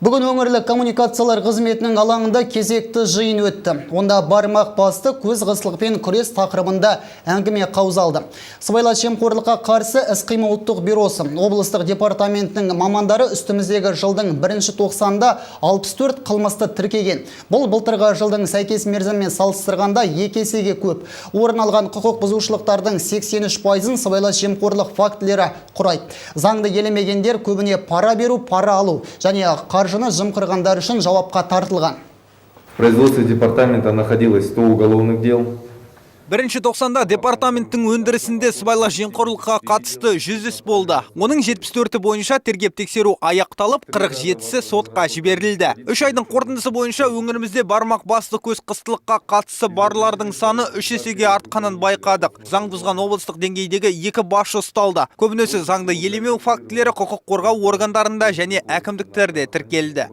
Бүгін өңірлік коммуникациялар қызметінің алаңында кезекті жиын өтті. Онда бармақ басты көз қысылықпен күрес тақырыбында әңгіме қаузалды. Сыбайлас жемқорлыққа қарсы іс-қимыл ұлттық бюросы облыстық департаментінің мамандары үстіміздегі жылдың 1-тоқсанында 64 қылмысты тіркеген. Бұл былтырғы жылдың сәйкес мерзімімен салыстырғанда 2 есеге көп. Орын алған құқық бұзушылықтардың 83%-ын сыбайлас жемқорлық фактілері құрайды. Заңды елемегендер көбіне пара беру, пара алу және қаржыны жымқырғандар үшін жауапқа тартылған. В производстве департамента находилось 100 уголовных дел. 1-тоқсанда департаменттің өндірісінде сыбайлас жемқорлыққа қатысты 100 іс болды. Оның 74 бойынша тергеп-тексеру аяқталып, 47-сі сотқа жіберілді. 3 айдың қорытындысы бойынша өңірімізде бармақ басты көз қыстылыққа қатысы барлардың саны 3 есеге артқанын байқадық. Заң бұзған облыстық деңгейдегі 2 басшы ұсталды. Көбінесе заңды елемеу фактілері құқық қорғау органдарында және әкімдіктерде тіркелді.